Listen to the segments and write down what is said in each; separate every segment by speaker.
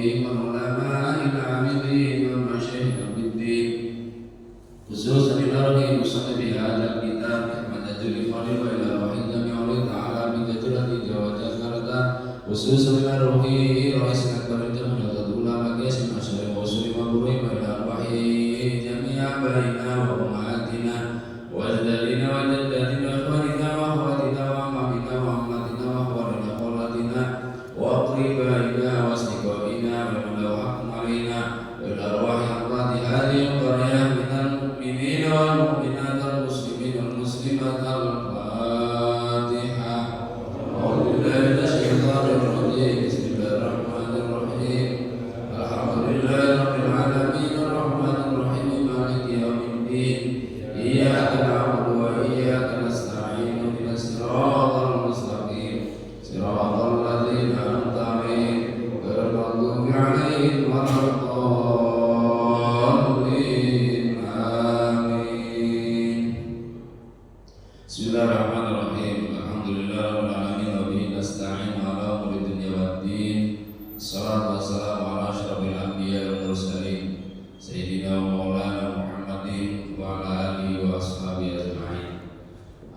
Speaker 1: المربين والعلماء العاملين والمشايخ بالدين خصوصا الأرض مصنف هذا الكتاب أحمد الجليفاني وإلى روح الجميع تعالى من تجرد وجاكرتا خصوصا الأرض رئيس أكبر الجمهورية العلماء كيس المشايخ وصول مبروي وإلى روح جميع أبائنا وأمهاتنا وأجدادنا وجداتنا وإخواننا وأخواتنا وأعمامنا وأماتنا وأخواننا وأخواتنا وأقربائنا وأصدقائنا ومن له حق علينا وإلى أرواح أموات هذه القرية من المؤمنين والمؤمنات المسلمين والمسلمات الفاتحة. أعوذ بالله من الشيطان الرجيم. بسم الله الرحمن الرحيم. الحمد لله رب العالمين الرحمن الرحيم مالك يوم الدين إياك نعبد وإياك نستعين اهدنا الصراط المستقيم صراط الذين أنعمت عليهم غير المغضوب عليهم ولا الضالين آمين. Bismillahirrahmanirrahim. Alhamdulillah rabbil alamin wa bihi nasta'in ala umuri dunya waddin. Wassalatu wassalamu ala asyrafil anbiya wal mursalin sayyidina wa maulana Muhammadin wa ala alihi wa ashabihi ajma'in.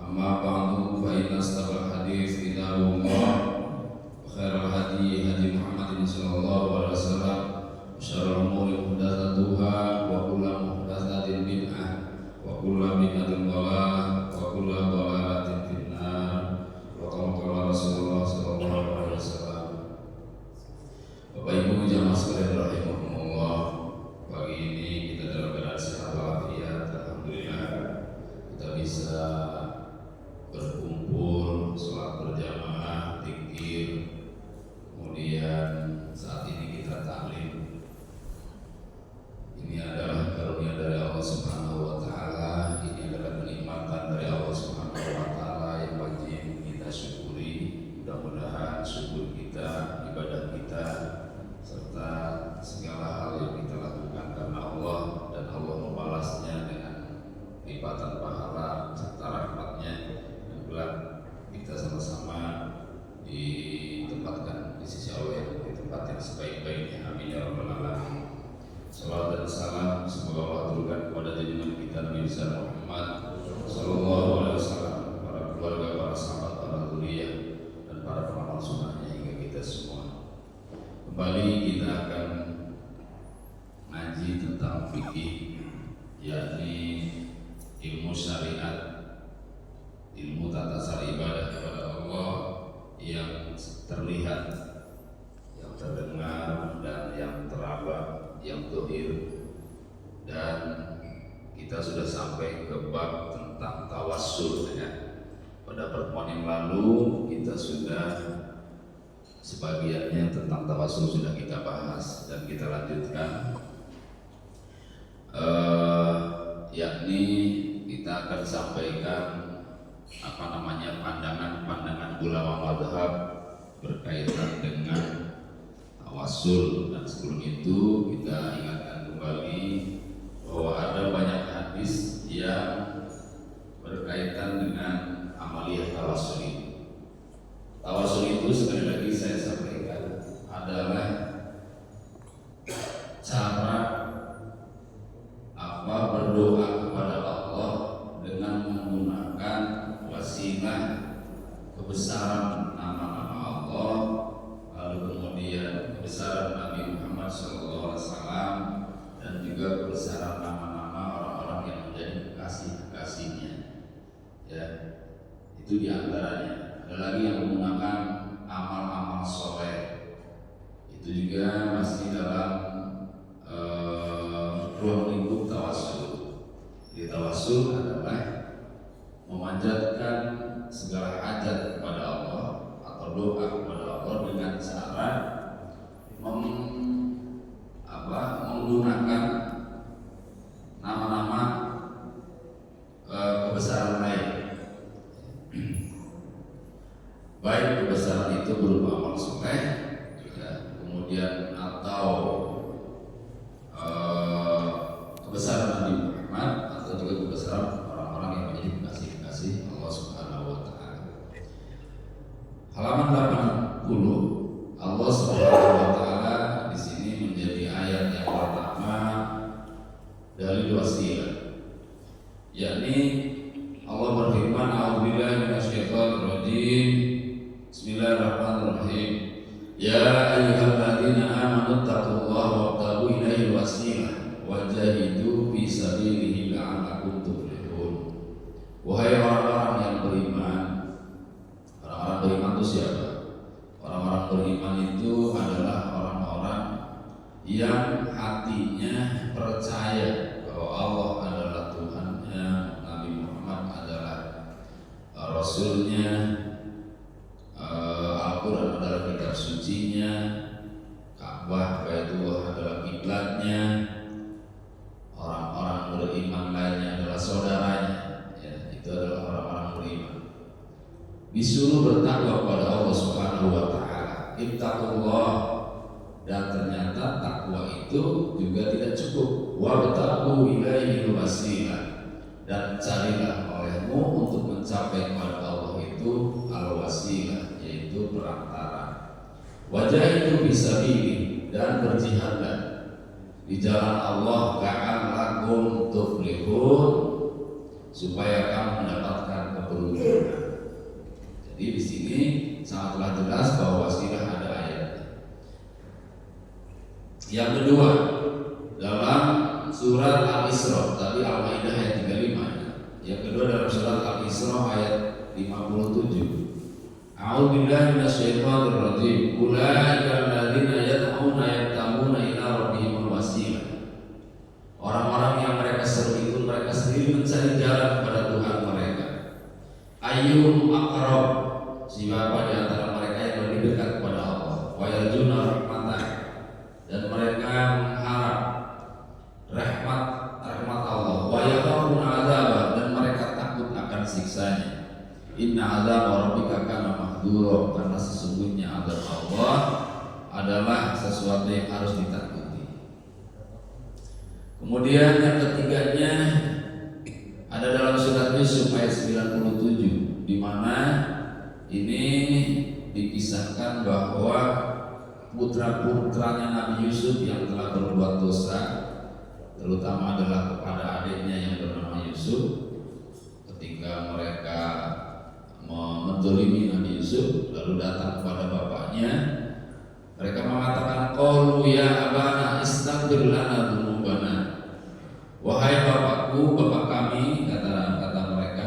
Speaker 1: Amma ba'du fa inna asdaqal hadits kitabullah wa khairal hadi hadi Muhammadin sallallahu alaihi wasallam wa syarrul umuri muhdatsatuha wa kullu muhdatsatin bid'ah wa kullu bid'atin dhalalah wa kullu dhalalatin finnar wa qala Rasulullah sallallahu alaihi wasallam. Bapak Ibu jamaah sekalian rahimakumullah, pagi ini kita dalam keadaan sehat walafiat, alhamdulillah kita bisa berkumpul, sholat berjamaah, zikir, kemudian saat ini kita taklim. Ini adalah karunia dari Allah Subhanahu wa taala, ini adalah kenikmatan dari Allah Subhanahu wa taala yang wajib kita syukuri. Mudah-mudahan syukur kita, ibadah kita serta segala hal yang kita lakukan karena Allah dan Allah membalasnya dengan lipatan pahala serta rahmatnya yang kelak kita sama-sama ditempatkan di sisi Allah di tempat yang sebaik-baiknya. Amin ya rabbal alamin. Salawat dan salam semoga Allah turunkan kepada junjungan kita Nabi besar Muhammad sallallahu alaihi wasallam, para keluarga, para sahabat, para dzurriyyah dan para pengamal sunnahnya hingga kita semua. Kembali kita akan ngaji tentang fikih, yakni ilmu syariat, ilmu tata cara ibadah kepada Allah yang terlihat, yang terdengar dan yang teraba, yang zahir. Dan kita sudah sampai ke bab tentang tawassul ya. Pada pertemuan yang lalu kita sudah sebagiannya tentang tawassul sudah kita bahas dan kita lanjutkan, yakni kita akan sampaikan pandangan-pandangan ulama mazhab berkaitan dengan tawassul. Dan sebelum itu kita ingatkan kembali bahwa ada banyak hadis yang berkaitan dengan amaliyah tawassul ini. Tawassul itu sekali lagi saya sampaikan adalah cara berdoa kepada Allah dengan menggunakan wasilah kebesaran nama-nama Allah, lalu kemudian kebesaran Nabi Muhammad SAW, dan juga kebesaran nama-nama orang-orang yang menjadi kekasih-kekasihnya. Ya, itu diantaranya. Ada lagi yang menggunakan amal-amal soleh, itu juga masih dalam ruang lingkup tawassul. Jadi tawassul adalah memanjatkan segala hajat kepada Allah atau doa kepada Allah dengan cara menggunakan nama-nama kebesaran lain. Baik kebesaran itu berupa amal soleh, kemudian atau kebesaran Nabi Muhammad, atau juga kebesaran orang-orang yang menjadi kekasih-kekasih Allah Subhanahu wa taala. Halaman 80 Allah Subhanahu wa taala di sini wattaqullah wabtagu ilaihi wasilah wajahidu fi sabilihi la'allakum tuflihun. Wahai orang-orang yang beriman. Orang-orang beriman itu siapa? Orang-orang beriman itu adalah orang-orang yang hatinya percaya bahwa Allah adalah Tuhannya, Nabi Muhammad adalah Rasulnya, Al-Quran adalah kitab sucinya, Ka'bah Baitullah adalah kiblatnya, orang-orang beriman lainnya adalah saudaranya. Ya, itu adalah orang-orang beriman. Disuruh bertakwa kepada Allah Subhanahu wa taala. Ittaqullah, dan ternyata takwa itu juga tidak cukup. Wabtagu ilaihi wasilah, dan carilah olehmu untuk mencapai kepada Allah itu al-wasilah, yaitu perantara. Wajahidu fisabilihi, dan berjihadlah di jalan Allah la'allakum tuflihun, supaya kamu mendapatkan keberuntungan. Jadi di sini sangatlah jelas bahwa wasilah ada ayatnya. Yang kedua, dalam surat Al-Isra, tadi Al-Maidah ayat 35. Yang kedua dalam surat Al-Isra ayat 57. A'udzubillahi minasyaitonir rajim. Ulaika alladzina yad'una yabtaguna ila rabbihimul wasilah. Orang-orang yang mereka seru itu mereka sendiri mencari jalan kepada Tuhan mereka. Ayyuhum aqrab, siapa di antara mereka yang lebih dekat kepada Allah. Wa yarjuna rahmatah, dan mereka mengharap rahmat Allah. Wa yakhafuna adzabah, dan mereka takut akan siksanya. Inna adzaba rabbika kana mahdura, karena sesungguhnya azab Allah adalah sesuatu yang harus ditakuti. Kemudian yang ketiganya ada dalam surat Yusuf ayat 97, di mana ini dikisahkan bahwa putra-putranya Nabi Yusuf yang telah berbuat dosa, terutama adalah kepada adiknya yang bernama Yusuf, ketika mereka menzalimi Nabi Yusuf, lalu datang kepada bapaknya, mereka mengatakan, qalu ya abana istaghfir lana dzunubana. Wahai bapakku, bapak kami, kata mereka,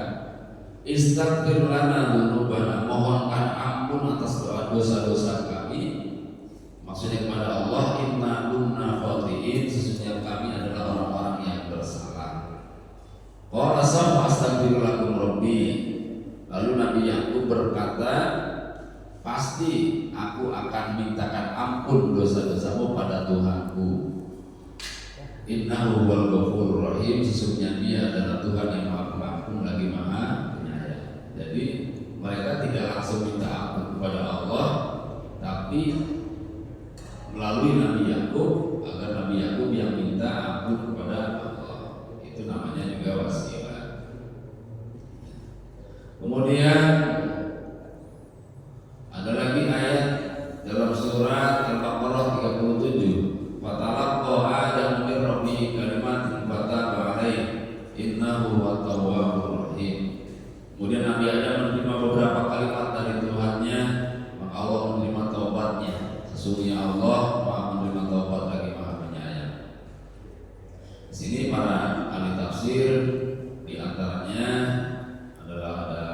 Speaker 1: istaghfir lana dzunubana, mohonkan ampun atas dosa-dosa kami. Maksudnya kepada Allah, inna kunna khati'in, sesungguhnya kami adalah orang-orang yang bersalah. Qala sawfa astaghfiru lakum rabbi. Lalu Nabi Yakub berkata, pasti aku akan mintakan ampun dosa-dosamu pada Tuhanku. Innahu huwal ghafurur rahim, sesungguhnya Dia adalah Tuhan yang Maha Pengampun lagi Maha Penyayang. Jadi mereka tidak langsung minta ampun kepada Allah, tapi melalui Nabi Yakub, agar Nabi Yakub yang minta ampun kepada Allah. Itu namanya juga wasilah. Kemudian ada lagi ayat dalam surat Al-Baqarah 37. Fatalaqqa Adam min rabbih kalimatin fataba alaihi innahu huwat tawwabur rahim. Kemudian Nabi Adam menerima beberapa kalimat dari Tuhannya, maka Allah menerima taubatnya. Sesungguhnya Allah Maha menerima taubat lagi Maha Penyayang. Di sini para ahli tafsir di antaranya adalah ada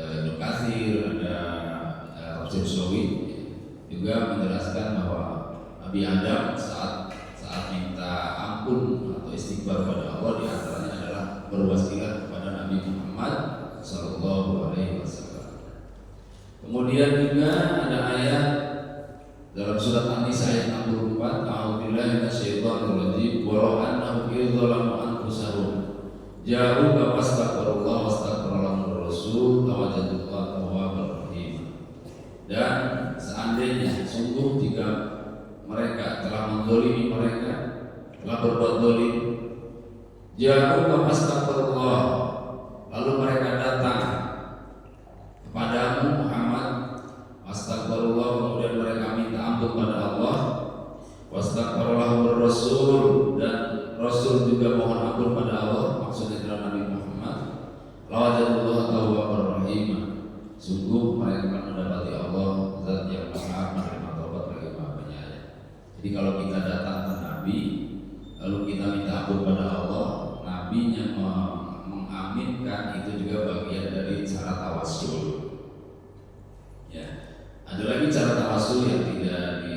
Speaker 1: Ibnu Katsir, ada Tafsir Sawi juga menjelaskan bahwa Nabi Adam saat minta ampun atau istighfar kepada Allah, di antaranya adalah berwasilah kepada Nabi Muhammad sallallahu alaihi wasallam. Kemudian juga ada ayat dalam surat An-Nisa ayat 64, a'udzubillahi minasyaitonir rajim, wa law annahum idzalamu anfusahum ja'uka fastaghfirullah wastaghfirallahu rasul lawajadullaha tawwabar rahim. Dan seandainya sungguh jika mereka telah menzalimi, mereka telah berbuat zalim, ja'uka fastaghfirullah, lalu mereka datang kepadamu Muhammad, astagfirullah, kemudian mereka minta ampun pada Allah, wastaghfirallahu rasul, dan Rasul juga mohon ampun pada Allah, maksudnya adalah Nabi Muhammad, lawajadullaha tawwabar rahim, sungguh mereka akan mendapati Allah zat yang Maha menerima taubat Jadi kalau kita datang ke Nabi, lalu kita minta ampun pada Allah, Nabinya mengaminkan, itu juga bagian dari cara tawasul. Ya, ada lagi cara tawasul yang tidak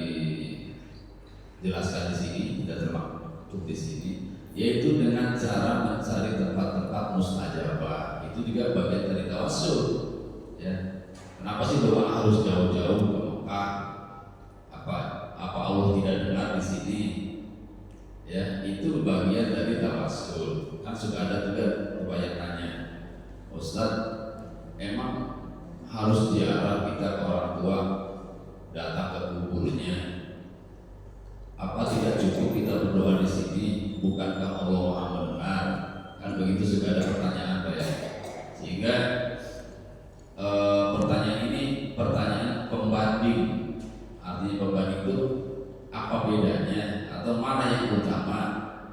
Speaker 1: dijelaskan di sini, tidak termaktub di sini, yaitu dengan cara mencari tempat-tempat mustajabah. Itu juga bagian dari tawasul. Ya, kenapa sih doa harus jauh-jauh ke Mekah? Apa Allah tidak dengar di sini? Ya, itu bagian dari tawasul. Kan sudah ada juga kebanyakannya. Ustaz, emang harus diarah kita ke orang tua datang ke kuburnya? Apa tidak cukup kita berdoa di sini? Bukankah Allah Maha mendengar? Kan begitu sudah ada pertanyaan, Pak ya. Sehingga pertanyaan ini pertanyaan pembanding. Artinya pembanding itu apa bedanya atau mana yang utama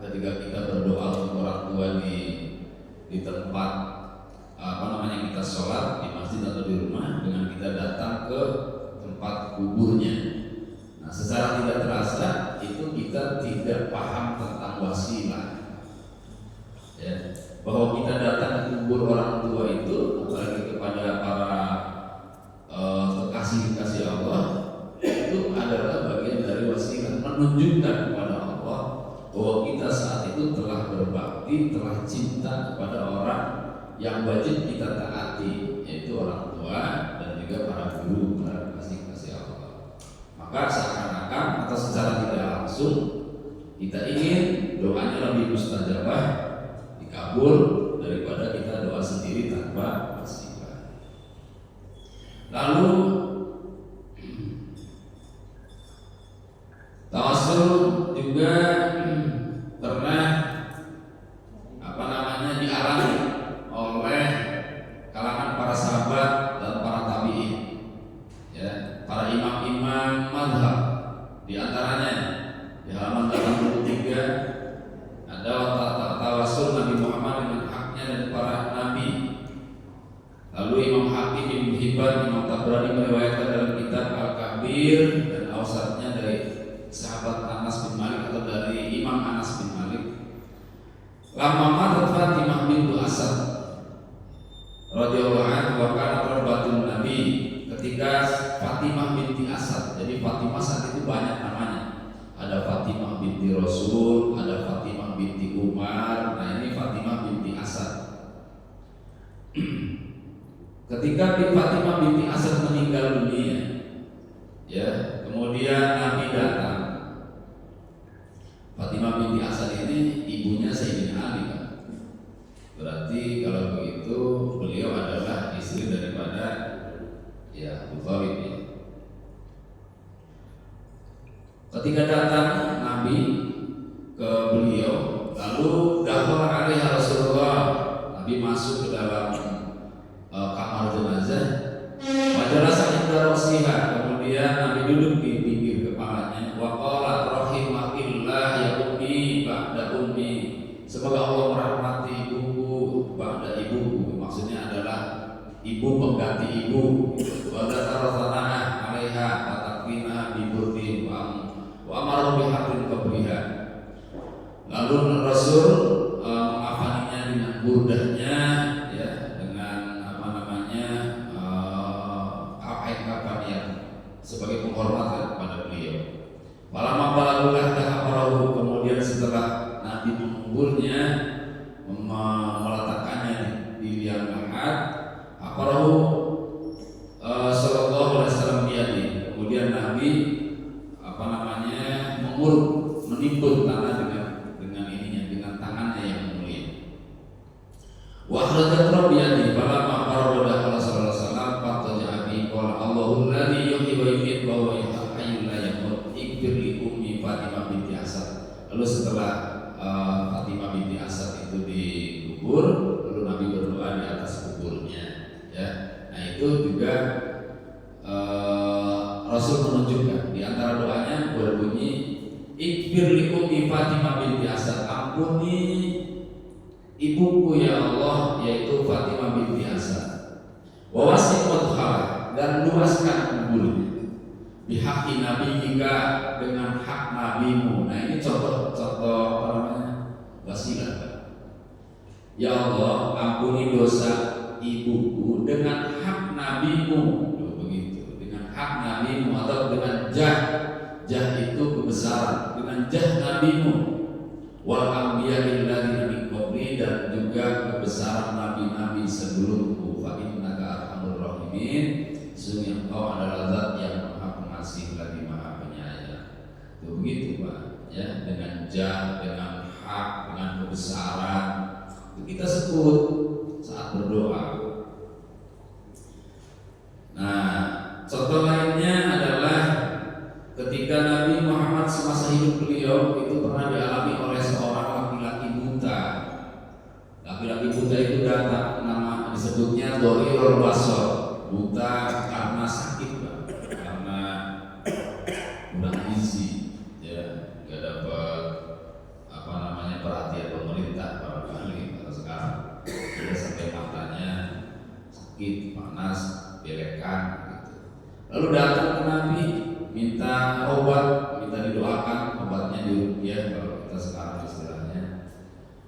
Speaker 1: ketika kita berdoa untuk orang tua di tempat kita sholat di masjid atau di rumah, dengan kita datang ke tempat kuburnya. Nah, secara tidak terasa itu kita tidak paham tentang wasilah, ya, bahwa kita datang ke kubur orang tua itu, apalagi kepada para kekasih Allah, itu adalah bagian dari wasilah, menunjukkan kepada Allah bahwa kita saat itu telah berbakti, telah cinta kepada orang yang wajib kita taati, yaitu orang tua dan juga para guru, para kekasih Allah. Maka seakan-akan atau secara tidak langsung kita ingin doanya lebih mustajabah, dikabul, daripada kita doa sendiri tanpa wasilah. Lalu tawasul juga pernah dialami oleh kalangan para sahabat dan para tabi'in, ya, para imam-imam mazhab. Di antaranya di halaman 83 ada tawasul Nabi Muhammad dengan haknya dan para nabi. Lalu Imam Hakim, Ibnu Hibban, Imam Tabrani meriwayatkan dalam kitab Al-Kabir dan Awsatnya dari sahabat Anas bin Malik atau dari Imam Anas bin Malik. Lama matat Fatimah bintu Asad radhiyallahu anha wa kanat rabbatun Nabi. Ketika Fatimah binti Asad, jadi Fatimah saat itu banyak namanya. Ada Fatimah binti Rasul, ada Fatimah binti Umar. Nah, ini Fatimah binti Asad. Ketika Fatimah binti Asad meninggal dunia, ya, kemudian Nabi datang. Fatimah binti Asad ini ibunya Sayyidina Ali, kan? Berarti kalau begitu beliau adalah istri daripada Abu Thalib, ya. Ketika datang Nabi ke beliau, lalu dakhala alaiha Rasulullah, Nabi masuk ke dalam kamar jenazah. Majalasa inda rasiha, kemudian Nabi duduk di pinggir kepalanya. Wa qala rahimahillah ya ummi ba'da ummi, semoga Allah merahmati ibuku ba'da ibuku. Maksudnya adalah ibu pengganti ibu. Wa dzakara 'alaiha wa taqina bi burdi wa amara bi haqqin qabriha. Lalu Rasul mengafaninya dengan burdahnya, ya, dengan kain-kapan yang sebagai penghormatan kepada beliau. Malam balagulah tahaparahu, kemudian setelah Nabi menguburnya, meletakkannya di liang lahat, aparahu sallallahu alaihi wasallam biadi. Kemudian Nabi menimbun tanah dengan tangannya yang mulia. Wa akhrajat rabbiyati falamma qarada ala sallallahu alaihi wasallam fataja bi qala Allahul ladzi yuhyi wa yumiitu wa huwa hayyun la yamut ikfir li ummi Fatimah binti Asad. Lalu setelah Fatimah binti Asad itu dikubur, lalu Nabi berdoa di atas kuburnya, ya. Nah, itu juga Rasul menunjukkan di antara doanya berbunyi ikfir li ummi Fatimah binti Asad, ampuni ibuku ya Allah, yaitu Fatimah binti Asad. Wa wasi' mudkhala, dan luaskan kuburnya. bihaqi nabiyika, dengan hak nabimu. Nah ini contoh apa namanya, wasilah. Ya Allah, ampuni dosa ibuku dengan hak nabimu. Begitu, dengan hak nabimu atau dengan jah itu kebesaran, dengan jah nabimu. Wal anbiya'il ladzina min qabli, dan juga kebesaran nabi-nabi sebelumku. Fa innaka arhamur rahimin, sungguh engkau adalah zat yang maha pengasih lagi maha penyayang. Itu begitu Pak ya, dengan jah, dengan hak, dengan kebesaran itu kita sebut saat berdoa. Nah, contoh lainnya adalah ketika Nabi Muhammad semasa hidup beliau itu pernah dialami oleh seorang laki-laki buta. Laki-laki buta itu datang, nama disebutnya Dharirul Basar, buta karena sakit, karena kurang gizi, ya, nggak dapat apa namanya perhatian pemerintah barangkali atau sekarang, dia sampai matanya sakit, panas, belekan, gitu. Lalu datang ke Nabi, minta obat, minta didoakan, obatnya diruqyah kalau kita sekarang istilahnya.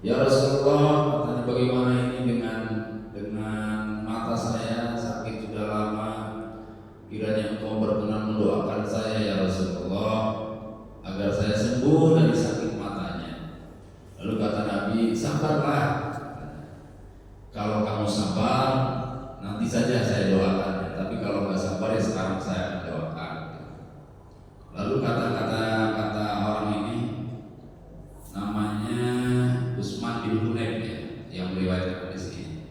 Speaker 1: Ya Rasulullah, katanya bagaimana ini dengan mata saya sakit sudah lama, kiranya engkau berkenan mendoakan saya ya Rasulullah agar saya sembuh dari sakit matanya. Lalu kata Nabi, sabarlah, kalau kamu sabar nanti saja saya doakan, tapi kalau nggak sabar ya sekarang saya akan doakan. Lalu kata orang ini namanya Utsman bin Hunayf ya, yang meriwayatkan hadis ini.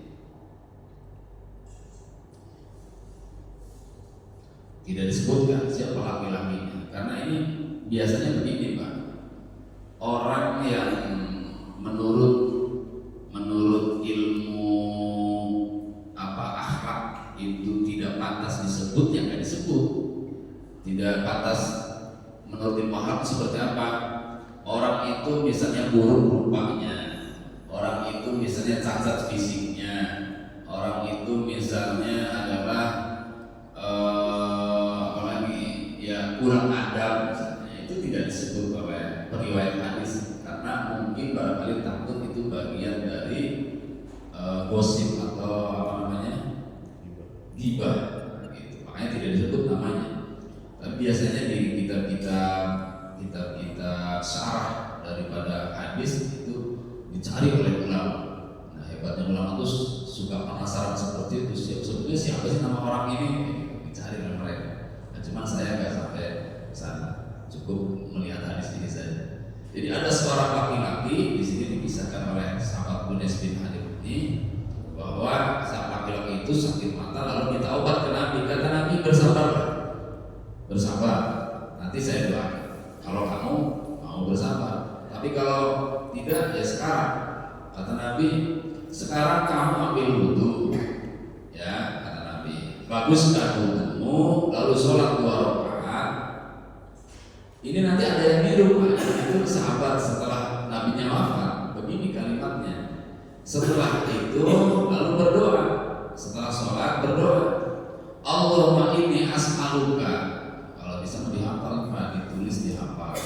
Speaker 1: Tidak disebutkan siapa laki-lakinya, karena ini biasanya begini Pak, orang yang menurut ilmu akhlak itu tidak pantas disebut, yang nggak disebut, tidak pantas menurut ilmu akhlak seperti apa? Orang itu misalnya buruk rupanya, orang itu misalnya cacat fisiknya, orang itu misalnya adalah apalagi ya kurang adab misalnya, itu tidak disebut oleh periwayat hadis karena mungkin barangkali takut itu bagian dari gosip atau apa namanya ghibah, gitu. Makanya tidak disebut namanya. Tapi biasanya di kitab-kitab syarah daripada hadis itu dicari oleh ulama. Nah, hebatnya ulama itu suka penasaran seperti itu. Sebetulnya siapa sih nama orang ini? Dicari oleh mereka. Nah, cuman saya nggak sampai sana, cukup melihat hadis ini saja. Jadi ada seorang laki-laki di sini dipisahkan oleh sahabat Unes bin Hadir ini bahwa saat laki-laki itu sakit mata lalu minta obat ke Nabi. Kata Nabi, bersabar, nanti saya doakan. Kalau kamu mau bersabar, tapi kalau tidak ya sekarang. Kata Nabi, sekarang kamu ambil wudhu, ya kata Nabi. Baguskan wudhumu, lalu sholat 2 rakaat. Ini nanti ada yang niru, itu sahabat setelah Nabinya wafat. Begini kalimatnya. Setelah itu lalu berdoa. Setelah sholat berdoa, Allahumma inni as'aluka. Kalau bisa dihafal, ditulis dihafal.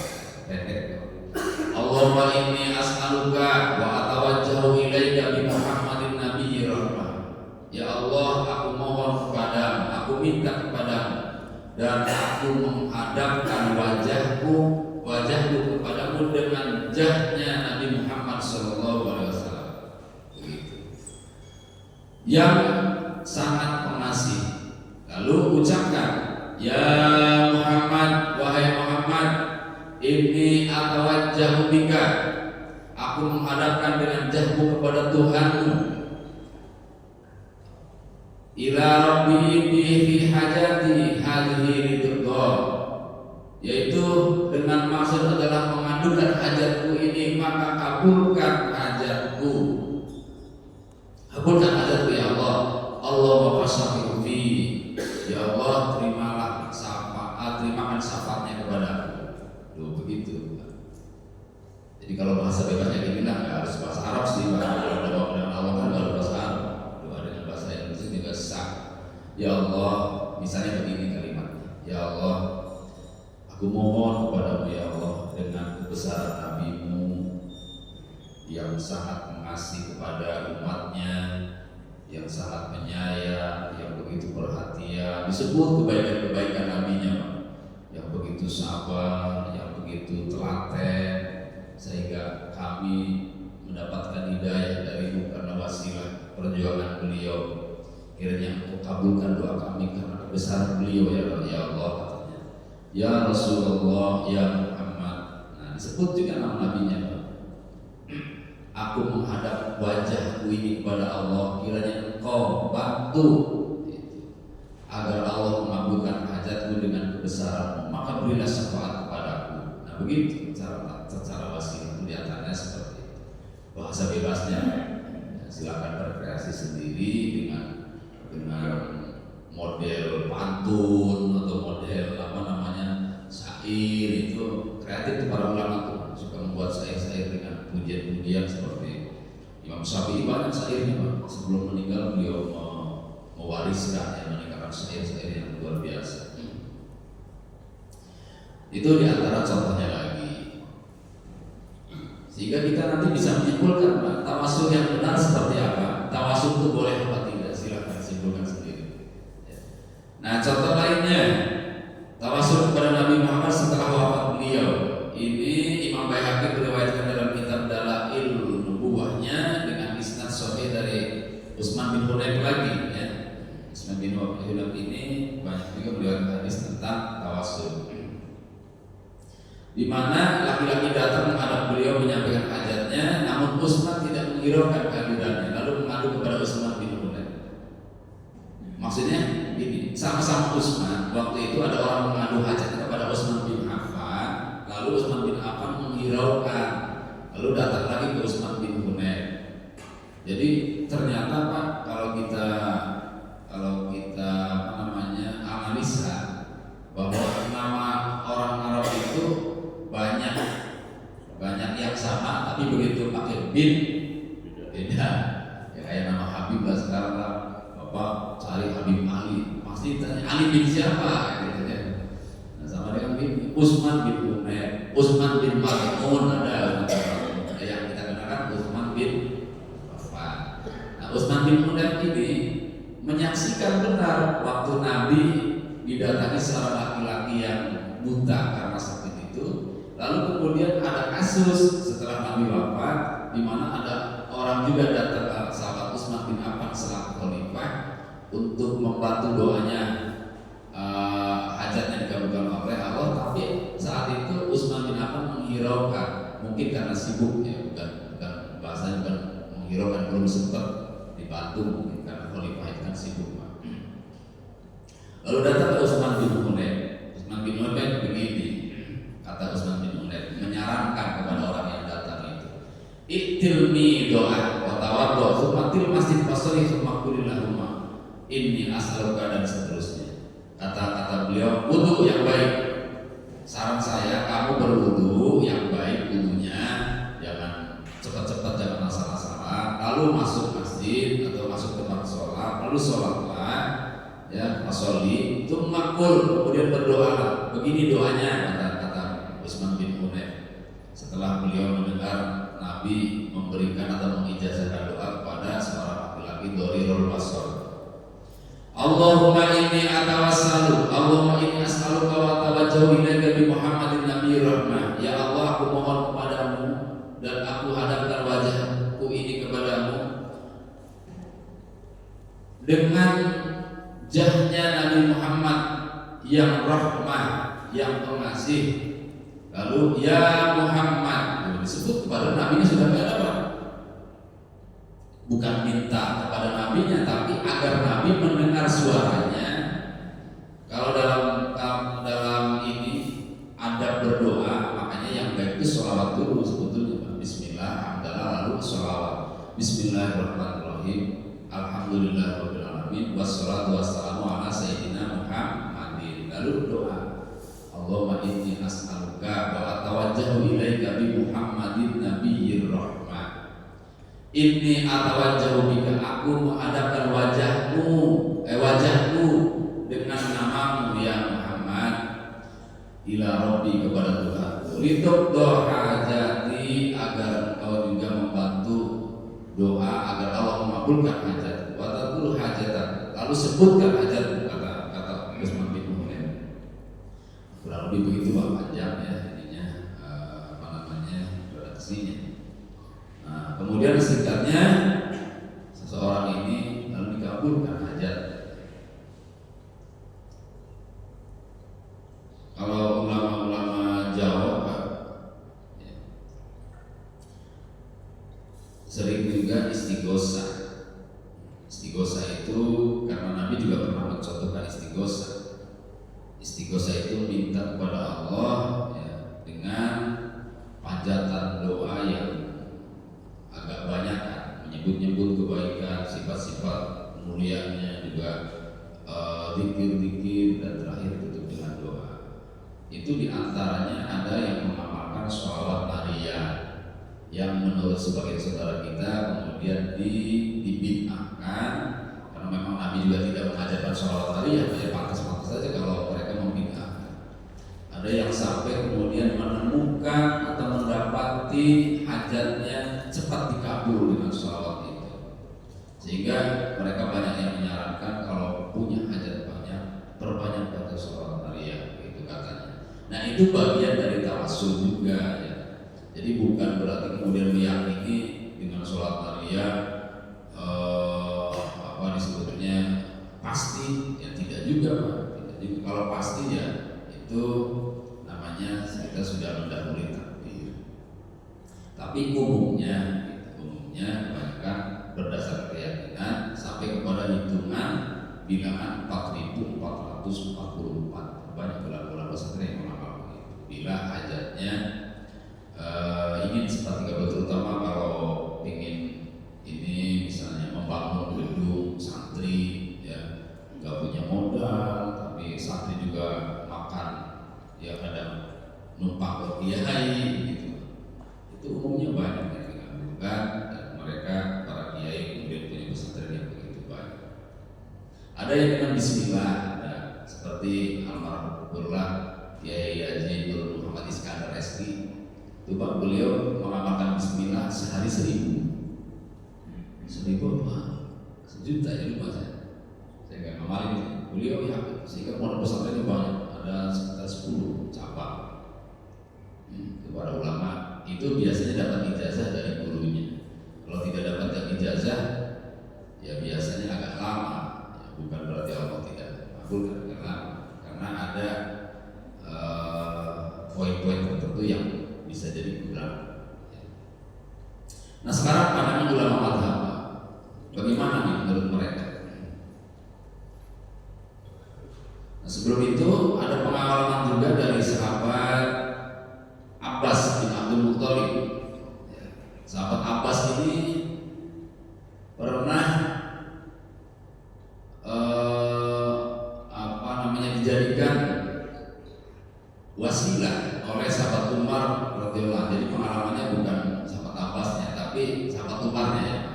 Speaker 1: Allahumma inni as'aluka wa atawajjahu ilaika bi Muhammadin nabiyyi rahmah. Ya Allah, aku mohon kepadamu, aku minta kepadamu, dan aku menghadapkan wajahku kepadamu dengan jahnya Nabi Muhammad sallallahu alaihi wasallam. Begitu. Yang sangat pengasih. Lalu ucapkan, ya Muhammad, wahai Muhammad, inni atawajjahu bika, aku menghadapkan dengan jahmu kepada Tuhanmu, ila rabbi fi hajati hadhihi ridha, yaitu dengan maksud adalah mengadukan hajatku ini, maka kabulkan hajatku. Kabulkan hajatku ya Allah. Allahumma fasyafi'u fi, ya Allah terimalah syafaat, terimakan syafaatnya kepadaku. Loh begitu. Jadi kalau bahasa bebasnya dibilang nggak harus bahasa Arab sih, kalau doa dengan Allah kan harus bahasa Arab. Doa dengan bahasa Indonesia juga sah. Ya Allah, misalnya begini kalimatnya. Ya Allah, Aku mohon kepadamu ya Allah dengan kebesaran Nabi-Mu yang sangat mengasihi kepada umatnya, yang sangat menyayang, yang begitu perhatian. Disebut kebaikan-kebaikan Nabi-Nya, yang begitu sabar, yang begitu telaten, sehingga kami mendapatkan hidayah darimu karena wasilah perjuangan beliau. Kiranya Engkau kabulkan doa kami karena kebesaran beliau ya Allah, katanya. Ya Rasulullah, ya Muhammad. Nah, disebut juga nama nabinya. Aku menghadap wajahku ini kepada Allah, kiranya Engkau bantu agar Allah mengabulkan hajatku dengan kebesaranmu, maka berilah syafaat kepadaku. Nah, begitu cara wasilah di antaranya seperti itu. Bahasa bebasnya silakan berkreasi sendiri dengan model pantun atau model syair. Itu kreatif tuh para ulama tuh, suka membuat syair-syair dengan pujian-pujian seperti Imam Syafi'i. Banyak syairnya, Pak. Sebelum meninggal beliau mewariskan, yang meninggalkan syair-syair yang luar biasa. Itu diantara contohnya lagi, sehingga kita nanti bisa menyimpulkan, Pak, tawasul yang benar seperti apa. Tawasul itu boleh apa tidak, silahkan simpulkan sendiri. Nah, contoh lainnya, tawasul kepada Nabi Muhammad setelah wafat beliau. Ini Imam Baihaqi meriwayatkan dalam kitab Dalail Nubuwahnya dengan isnad sahih dari Utsman bin Hunayf lagi, ya. Utsman bin Hunayf ini banyak juga meriwayatkan hadis tentang tawasul, di mana laki-laki datang menghadap beliau menyampaikan hajatnya, namun Utsman tidak menghiraukan kehadirannya, lalu mengadu kepada Utsman bin Hunayf. Maksudnya ini, sama-sama Utsman, waktu itu ada orang mengadu hajat kepada Utsman bin Affan, lalu Utsman bin Affan menghiraukan, lalu datang lagi ke Utsman bin Hunayf. Jadi ternyata, Pak, kalau kita analisa bahwa nama orang Arab itu banyak yang sama, tapi begitu pakai bin beda. Ya, kayak nama Habib lah sekarang lah, Bapak cari Habib Ali, pasti tanya Ali bin siapa, gitu ya. Nah, sama dengan bin Utsman bin Hunayf, Utsman bin Maz'un, ada yang kita kenalkan Utsman bin Affan. Nah, Utsman bin Hunayf ini menyaksikan benar waktu Nabi didatangi seorang laki-laki yang buta karena sakit itu. Lalu kemudian ada kasus setelah Nabi wafat, di mana ada orang juga datang ke sahabat Utsman bin Affan selaku khalifah untuk membantu doanya, hajatnya dikabulkan oleh Allah. Tapi saat itu Utsman bin Affan menghiraukan, mungkin karena sibuk, ya, bukan bahasanya bukan menghiraukan, belum sempat dibantu, mungkin karena khalifah itu kan sibuk, Pak. Lalu datang ke Utsman bin Hunayf. Utsman bin Hunayf begini, kata Utsman bin Hunayf, menyarankan kepada orang yang datang itu, iktilni doa wa tawaddu tsumma masjid fasali tsumma qulillahumma inni as'aluka, dan seterusnya. Kata beliau, wudu yang baik. Saran saya, kamu berwudu yang baik, wudunya jangan cepat-cepat, jangan asal-asalan, lalu masuk masjid atau masuk tempat sholat, lalu sholatlah, ya, fasoli tsumma qul, kemudian berdoa. Begini doanya, kata Utsman bin Hunayf setelah beliau mendengar Nabi memberikan atau mengijazahkan doa kepada seorang laki-laki dharirul basar. Allahumma inni atawassalu, Allahumma inni as'aluka wa tawajjahu ilaika bi Muhammadin nabiyir rahmah. Ya Allah, aku mohon kepadamu dan aku hadapkan wajahku ini kepadamu dengan jahnya Nabi Muhammad yang rahmah, yang pengasih. Lalu ya Muhammad, disebut kepada nabinya sudah tidak ada, Pak. Bukan minta kepada nabinya, tapi agar nabi mendengar suaranya. Kalau dalam ini adab berdoa, makanya yang baik itu sholawat dulu sebetulnya, Pak. Bismillah, hamdalah, lalu sholawat. Bismillahirrahmanirrahim, alhamdulillahirabbil alamin, wassalatu wassalamu ala sayyidina Muhammadin. Lalu doa, Allahumma inni as'aluka wa atawajjahu ilaika bi Muhammadin nabiyyir rahmah. Inni atawajjahu bika, aku menghadapkan wajahku dengan namamu ya Muhammad, ila kepada Tuhan. Litubdo hajati, agar engkau juga membantu doa agar Allah mengabulkan hajat. Watadul hajatan, lalu sebutkan hajat, kata Utsman bin Hunain. Kurang lebih begitu Pak, panjang ya ininya, redaksinya. Nah, kemudian singkatnya seseorang ini lalu dikabulkan hajat. Kalau ulama-ulama Jawa Pak, ya, sering juga istighosah. Istighosah itu karena Nabi juga pernah mencontohkan istighosah. Istighosah itu minta kepada Allah ya, dengan panjatan doa yang agak banyak kan, menyebut-nyebut kebaikan, sifat-sifat mulianya, juga zikir-zikir, dan terakhir tutup dengan doa. Itu diantaranya ada yang mengamalkan sholawat nariyah yang menurut sebagian saudara kita kemudian dibid'ahkan, karena memang Nabi juga tidak mengajarkan sholawat nariyah, hanya pantas-pantas saja kalau mereka membid'ahkan. Ada yang sampai kemudian menemukan atau mendapati hajatnya cepat dikabul dengan sholawat itu, sehingga mereka banyak yang menyarankan kalau punya hajat banyak, perbanyak baca sholawat nariyah, gitu katanya. Nah, itu bagian dari tawassul juga ya. Jadi bukan berarti kemudian meyakini dengan sholat nariyah apa disebutnya pasti, ya tidak juga Pak. Tidak juga. Kalau pasti ya itu namanya kita sudah mendahului takdir. Tapi umumnya kebanyakan berdasar keyakinan sampai kepada hitungan bilangan 4.444. Banyak ulama-ulama pesantren yang mengamalkan itu. Bila hajatnya ingin seperti itu, terutama kalau ingin ini misalnya membangun gedung santri ya, nggak punya modal tapi santri juga makan ya kadang numpang ke kiai gitu. Itu umumnya banyak yang dikabulkan, dan mereka para kiai kemudian punya pesantren yang begitu banyak. Ada yang dengan bismillah, ya, seperti almarhumullah Kiai Haji Nur Muhammad Iskandar SI. Itu Pak, beliau mengamalkan bismillah sehari 1000 apa? 1 juta ya, lupa saya nggak ngamalin. Beliau ya, sehingga pondok pesantrennya banyak, ada sekitar 10 cabang. Kepada ulama itu biasanya dapat ijazah dari gurunya. Kalau tidak dapat ijazah ya biasanya agak lama ya, bukan berarti Allah tidak mengabulkan, agak lama karena ada poin-poin tertentu yang bisa jadi kurang. Nah, sekarang pandangan ulama mazhab, bagaimana nih menurut mereka? Nah, sebelum itu ada pengalaman juga dari sahabat Abbas bin Abdul Muthalib. Sahabat Abbas ini pernah dijadikan wasilah oleh sahabat Umar radhiyallahu. Jadi pengalamannya bukan sahabat Abbasnya, tapi sahabat Umarnya ya.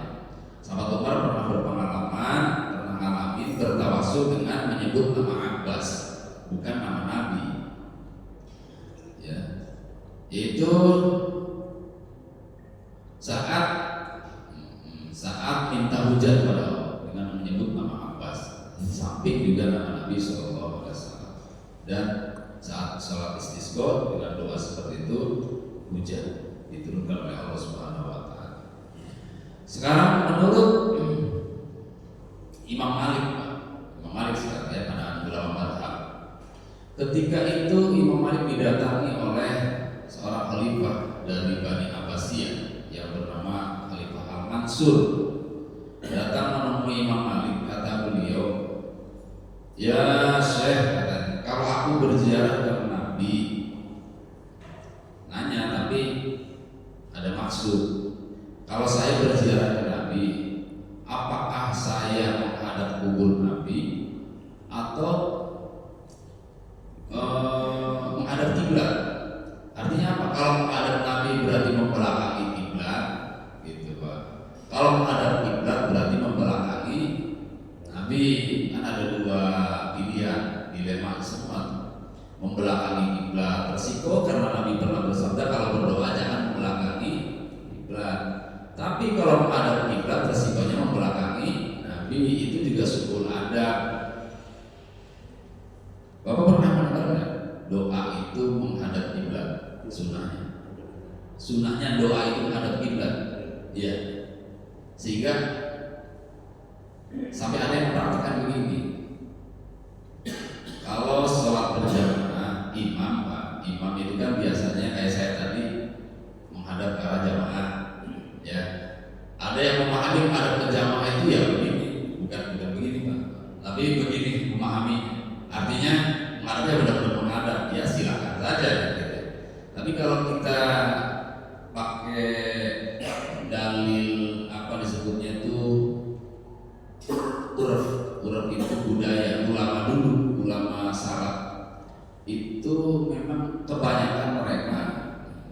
Speaker 1: Sahabat Umar pernah berpengalaman, pernah ngalamin bertawassul dengan menyebut nama Abbas, bukan nama Nabi. Ya, itu saat minta hujan pada Allah dengan menyebut nama Abbas, di samping juga nama Nabi SAW. Dan saat sholat istisqa dengan doa seperti itu, hujan diturunkan oleh Allah Subhanahu wa Ta'ala. Sekarang menurut Imam Malik sekarang ya, pandangan ulama mazhab. Ketika itu Imam Malik didatangi oleh seorang khalifah dari Bani Abbasiyah yang bernama Khalifah Al-Mansur. Datang menemui Imam Malik, kata beliau, "Ya Syekh," katanya, "kalau aku berziarah ke Nabi," nanya tapi ada maksud, "kalau saya berziarah ke Nabi, apakah saya menghadap kubur Nabi atau menghadap kiblat?" Artinya apa? Kalau menghadap Nabi berarti membelakangi kiblat, gitu Pak. Kalau menghadap kiblat berarti membelakangi Nabi. Kan ada 2 pilihan, dilema semua. Membelakangi kiblat, bersih resiko karena Nabi pernah bersabda kalau berdoa jangan membelakangi kiblat. Tapi kalau menghadap kiblat resikonya membelakangi Nabi, itu juga sukul adab. Bapak pernah mendengar nggak doa itu menghadap kiblat? Sunnahnya doa itu menghadap kiblat, ya. Sehingga sampai ada yang mempraktikkan begini. Kalau sholat berjamaah, imam itu kan biasanya kayak saya tadi menghadap ke arah jamaah, ya. Ada yang memahami menghadap ke jamaah itu ya begini, bukan begini Pak, tapi begini memahami. Artinya menghadapnya benar-benar menghadap, ya silakan saja. Gitu. Tapi kalau kita pakai dalil apa disebutnya itu uruf itu budaya ulama salaf itu memang kebanyakan mereka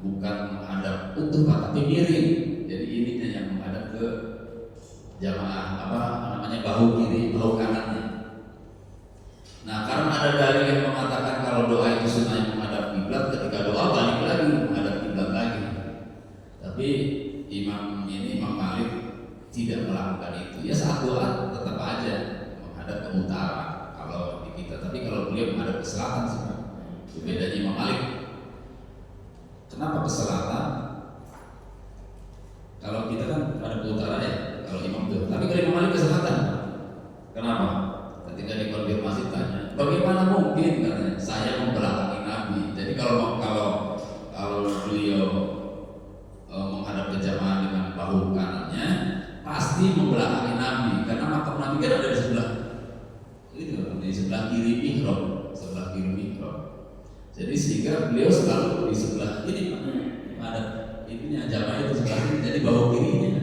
Speaker 1: bukan menghadap utuh tapi miring. Jadi ininya yang menghadap ke jamaah apa namanya bahu kiri, bahu kanannya. Nah, karena ada dalil yang mengatakan kalau doa itu sunnahnya menghadap kiblat, ketika doa balik lagi menghadap kiblat lagi. Tapi Imam Malik tidak melakukan itu. Ya saat doa tetap aja menghadap ke utara kalau di kita. Tapi kalau beliau menghadap ke selatan sih, itu bedanya Imam Malik. Kenapa ke selatan? Kalau kita kan menghadap ke utara ya, kalau Imam itu. Tapi kalau Imam Malik ke selatan. Kenapa? Ketika dikonfirmasi tanya, bagaimana mungkin katanya saya membelakangi Nabi. Jadi kalau beliau menghadap ke jamaah dengan bahu kanannya, pasti membelakangi Nabi karena makam Nabi kan ada di sebelah di sebelah kiri mihrab, Jadi sehingga beliau selalu di sebelah ini ada ininya jamaah itu sebelah kiri, jadi bahu kirinya.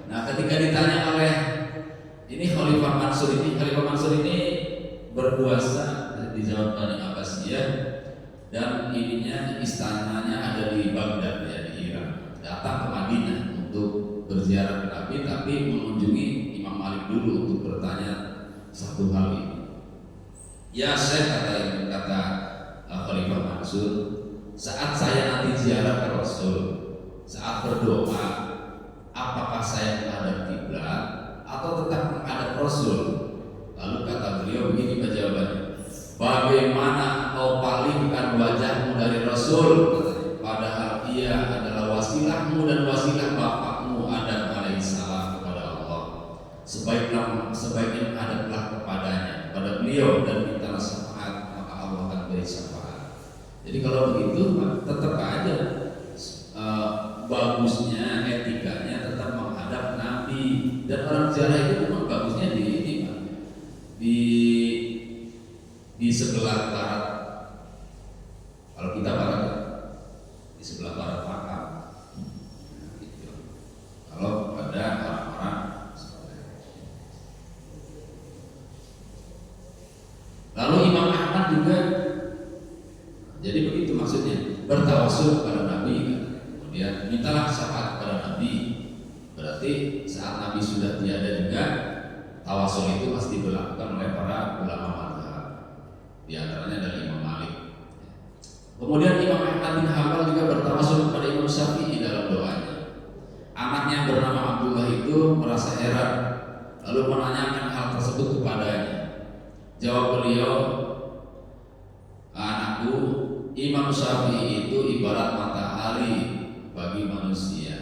Speaker 1: Nah, ketika ditanya oleh Khalifah Mansur ini berkuasa di zaman Bani Abbasiyah dan istananya ada di Baghdad ya, di Irak. Datang ke Madinah untuk berziarah ke Nabi, tapi mengunjungi Imam Malik dulu untuk bertanya satu hal ini. Ya Syekh, kata Khalifah Mansur, saat saya nanti ziarah ke Rasul, saat berdoa, apakah saya menghadap kiblat atau tetap menghadap Rasul? Lalu kata beliau begini jawabannya, bagaimana kau palingkan wajahmu dari Rasul? Padahal ia adalah wasilahmu dan wasilah bapakmu Adam alaihissalam kepada Allah. Sebaiknya menghadaplah kepadanya, kepada beliau, dan mintalah syafaat, maka Allah akan beri syafaat. Jadi kalau begitu tetap aja bagusnya etikanya tetap menghadap Nabi. Dan orang ziarah itu memang bagusnya di sebelah barat. Kalau kita barat di sebelah barat makam. Gitu. Kalau ada orang-orang lalu Imam Ahmad juga jadi begitu maksudnya, bertawasul kepada Nabi, kemudian mintalah syafaat kepada Nabi. Berarti saat Nabi sudah tiada juga, tawasul itu pasti dilakukan oleh para ulama mazhab. Di antaranya adalah Imam Malik. Kemudian Imam Ahmad bin Hanbal juga bertawasul kepada Imam Syafi'i dalam doanya. Anaknya yang bernama Abdullah itu merasa heran, lalu menanyakan hal tersebut kepadanya. Jawab beliau, anakku, Imam Syafi'i itu ibarat matahari bagi manusia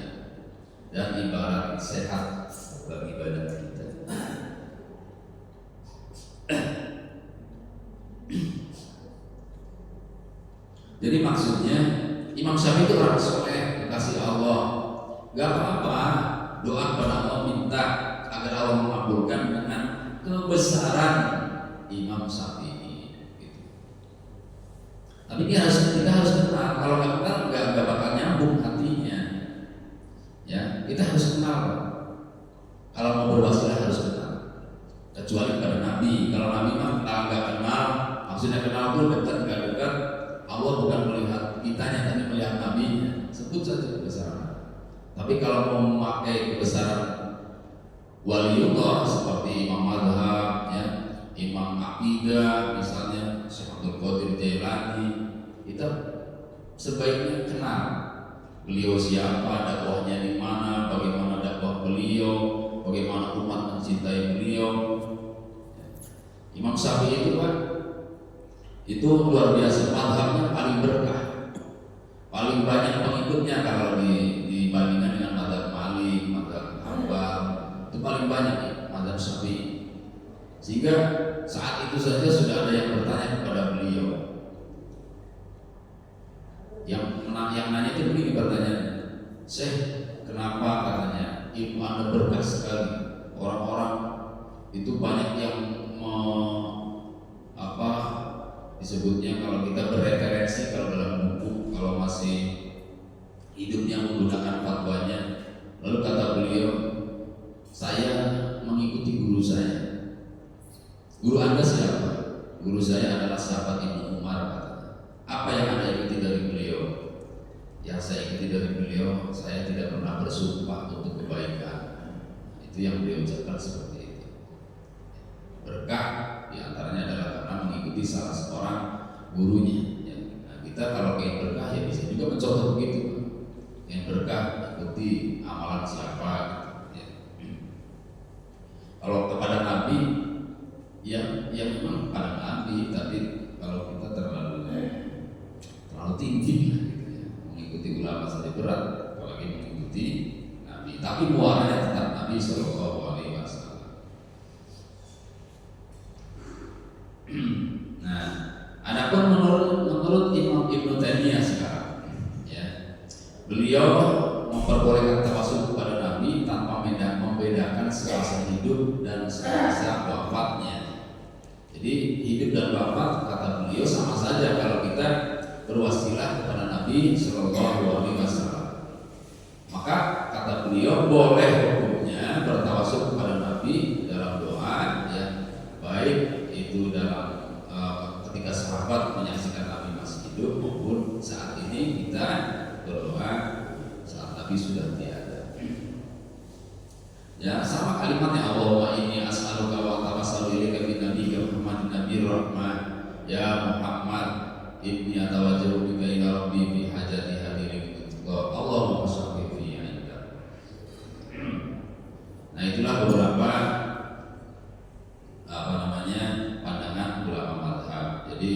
Speaker 1: dan ibarat sehat bagi badan kita. Jadi maksudnya Imam Syafi'i itu orang soleh, kekasih Allah. Gak apa-apa doa kepada Allah, minta agar Allah mengabulkan dengan kebesaran Imam Syafi'i. Gitu. Tapi kita harus kenal. Kalau nggak kenal nggak bakal nyambung hatinya. Ya, kita harus kenal. Kalau mau berwasilah harus kenal. Kecuali kepada Nabi. Kalau Nabi mah nggak kenal, maksudnya kenal pun dekat. Allah bukan melihat kitanya, tapi melihat Nabinya. Sebut saja kebesaran. Tapi kalau mau memakai kebesaran waliullah seperti Imam Madhab, ya, Imam Aqidah, misalnya Syekh Abdul Qadir Jailani, kita sebaiknya kenal beliau siapa, dakwahnya di mana, bagaimana dakwah beliau, bagaimana umat mencintai beliau. Imam Syafi'i itu kan itu luar biasa, mazhabnya paling berkah, paling banyak pengikutnya kalau dibandingkan dengan mazhab Malik, mazhab Hambal, itu paling banyak ya, mazhab Syafi'i. Sehingga saat itu saja sudah ada yang bertanya kepada beliau. Yang nanya itu begini pertanyaannya, Syekh, kenapa katanya ilmu Anda berkah sekali? Orang-orang itu banyak yang disebutnya kalau kita bereferensi, kalau dalam buku, kalau masih hidupnya menggunakan fatwanya. Lalu kata beliau, saya mengikuti guru saya. Guru Anda siapa? Guru saya adalah sahabat Ibnu Umar. Apa yang Anda ikuti dari beliau? Yang saya ikuti dari beliau, saya tidak pernah bersumpah untuk kebaikan. Itu yang beliau ucapkan seperti itu. Berkah diantaranya adalah karena mengikuti salah seorang gurunya. Nah, kita kalau ingin berkah ya bisa juga mencontoh begitu. Yang berkah ikuti amalan siapa. Ya. Kalau kepada Nabi, ya memang kepada Nabi, tapi kalau kita terlalu tinggi gitu ya. Mengikuti ulama saja berat, apalagi mengikuti Nabi. Tapi muaranya tetap Nabi Sallallahu Alaihi Wasallam. Nah, adapun menurut Imam Ibnu Taimiyah sekarang, ya, beliau memperbolehkan tawasul kepada Nabi tanpa membedakan semasa hidup dan semasa wafatnya. Jadi hidup dan wafat kata beliau sama saja kalau kita berwasilah kepada Nabi Sallallahu Alaihi Wasallam. Maka kata beliau boleh hukumnya bertawasul kepada Nabi dalam doa, ya, baik itu dalam ketika sahabat menyaksikan Nabi masih hidup maupun saat ini kita berdoa saat Nabi sudah tiada. Ya, sama kalimatnya, Allahumma inni as'aluka wa tawassalu ilaika bi nabiyyika Muhammadin nabiyir rahmah, ya Muhammad inni atawajjahu bika ila rabbi fi hajati hadirin Allahumma shalli fi inda. Nah, itulah beberapa pandangan ulama mazhab. Jadi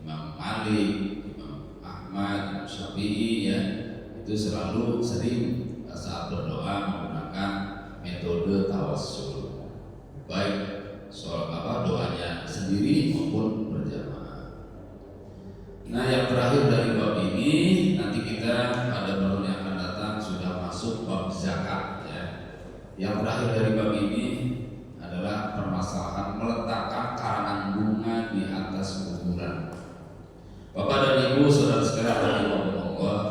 Speaker 1: Imam Malik, Imam Ahmad, Imam Syafi'i, ya, itu selalu sering saat berdoa menggunakan metode tawassul, baik soal doanya sendiri maupun berjamaah. Nah, yang terakhir dari bab ini, nanti kita pada bulan yang akan datang sudah masuk bab zakat, ya. Yang terakhir dari bab ini adalah permasalahan meletakkan karangan bunga di atas kuburan. Bapak dan Ibu, saudara sekalian,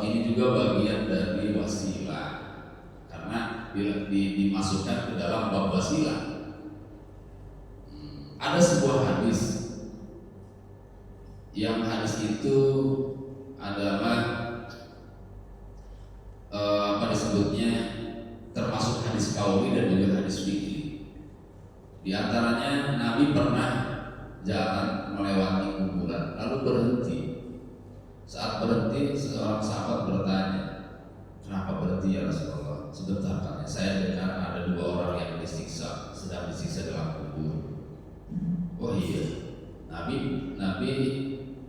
Speaker 1: ini juga bagian dari wasilah, karena dimasukkan ke dalam bab wasilah. Ada sebuah hadis, yang hadis itu adalah disebutnya termasuk hadis qauli dan juga hadis fikih. Di antaranya Nabi pernah jalan melewati kuburan lalu berhenti. Saat berhenti, seorang sahabat bertanya, kenapa berhenti ya Rasulullah? Sebentar, katanya, saya dengar ada 2 orang yang sedang disiksa dalam kubur. Oh iya, Nabi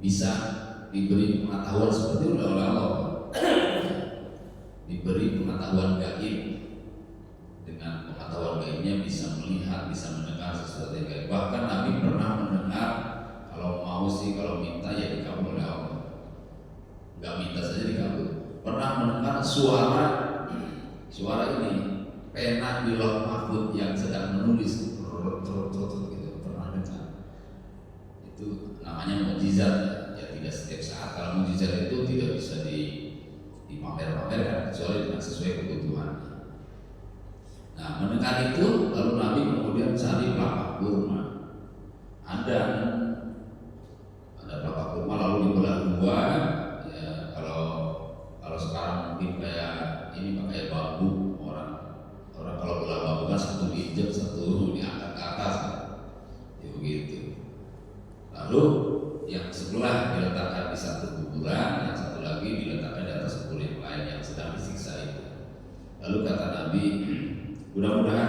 Speaker 1: bisa diberi pengetahuan seperti itu oleh Allah. Diberi pengetahuan gaib. Dengan pengetahuan gaibnya bisa melihat, bisa mendengar sesuatu yang gaib. Bahkan Nabi pernah mendengar, kalau minta ya dikabul oleh Allah. Gak minta saja dikabul. Pernah mendengar suara ini, pena di lauh mahfud yang sedang menulis, gitu. Pernah dengar. Itu namanya mukjizat. Ya, tidak setiap saat. Kalau mukjizat itu tidak bisa dipamer-pamerkan kecuali dengan sesuai kebutuhan. Nah, mendengar itu, lalu Nabi kemudian cari pelapa kurma. Ada pelapa kurma lalu dibelah 2. Ya, kalau sekarang mungkin kayak ini pakai bambu, orang kalau belah bambu kan satu diinjek, satu diangkat ke atas, ya begitu. Lalu yang sebelah diletakkan di satu kuburan, yang satu lagi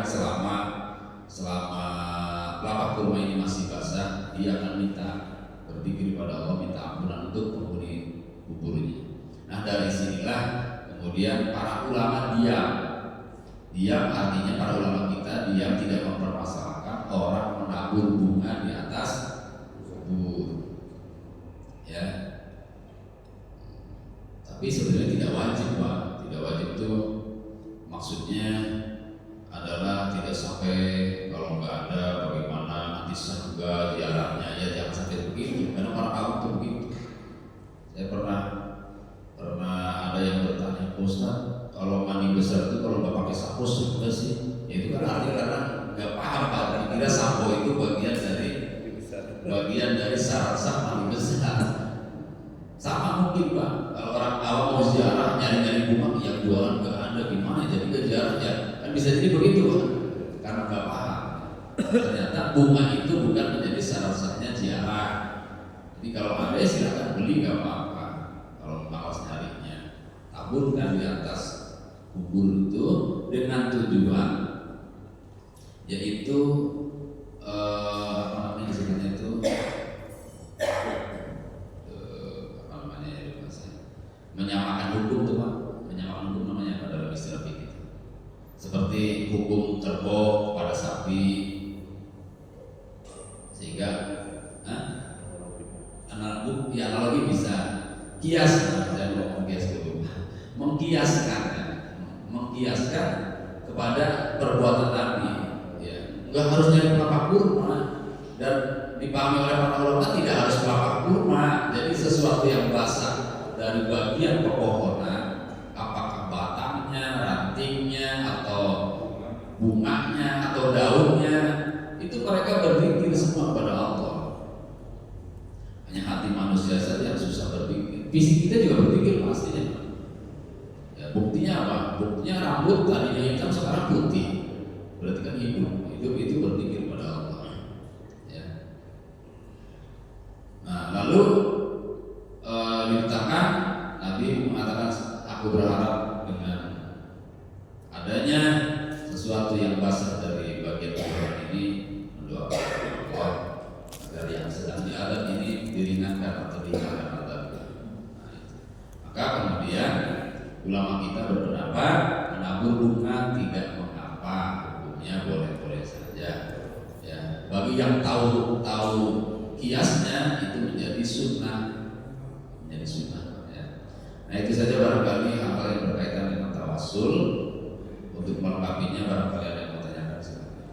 Speaker 1: orang selama telapak kurma ini masih basah, dia akan minta berzikir kepada Allah, minta ampunan untuk penghuni kuburnya. Nah, dari sinilah kemudian para ulama diam artinya para ulama kita diam, tidak mempermasalahkan orang menabur bunga di atas kubur, ya. Tapi sebenarnya tidak wajib, Pak. Tidak wajib itu maksudnya adalah tidak sampai kalau nggak ada bagaimana nanti surga jaraknya, ya jangan sampai begitu. Karena orang awam tuh begitu. Saya pernah ada yang bertanya, Ustaz, kalau mani besar itu kalau nggak pakai sampo surga sih? Ya itu kan artinya karena nggak paham, Pak. Kira sampo itu bagian dari syarat sah mani besar. Sama mungkin, Pak. Kalau orang awam mau ziarah nyari-nyari bunga, yang jualan nggak ada, gimana jadi ke ziarah ya? Kan bisa jadi begitu, Pak. Karena nggak paham. Ternyata bunga itu bukan menjadi syarat sahnya ziarah. Jadi kalau ada silakan beli, nggak apa-apa. Kalau malas nyarinya, taburkan di atas kubur itu dengan tujuan yaitu apa namanya sebenarnya itu menyamakan hukum tuh, Pak. Menyamakan hukum namanya apa dalam istilah fikih? Seperti hukum kerbau pada sapi, sehingga analogi bisa kias, saya mau kias dulu, mengkiaskan kepada perbuatan Nabi, ya. Nggak harus nyari kelapa kurma, dan dipahami oleh para ulama tidak harus kelapa kurma. Jadi sesuatu yang basah dari bagian pepohonan, apakah batangnya, rantingnya, atau bunganya, atau daunnya, itu mereka berzikir semua kepada Allah. Hanya hati manusia saja yang susah berzikir. Fisik kita juga berzikir pastinya. Ya, buktinya apa? Buktinya rambut tadinya hitam sekarang putih. Berarti kan hidup itu berzikir kepada Allah. Ya. Nah, lalu diletakkan Nabi mengatakan, aku berharap dengan adanya sesuatu yang basah dari bagian tubuh ini, mendoakan Allah agar yang sedang diadab ini diringankan atau diringankan adabnya. Maka kemudian ulama kita berpendapat menabur bunga tidak mengapa, hukumnya boleh-boleh saja. Ya, bagi yang tahu kiasnya itu menjadi sunnah. Ya. Nah, itu saja barangkali hal yang berkaitan dengan tawasul. Untuk melengkapinya barangkali ada yang mau tanyakan, silakan.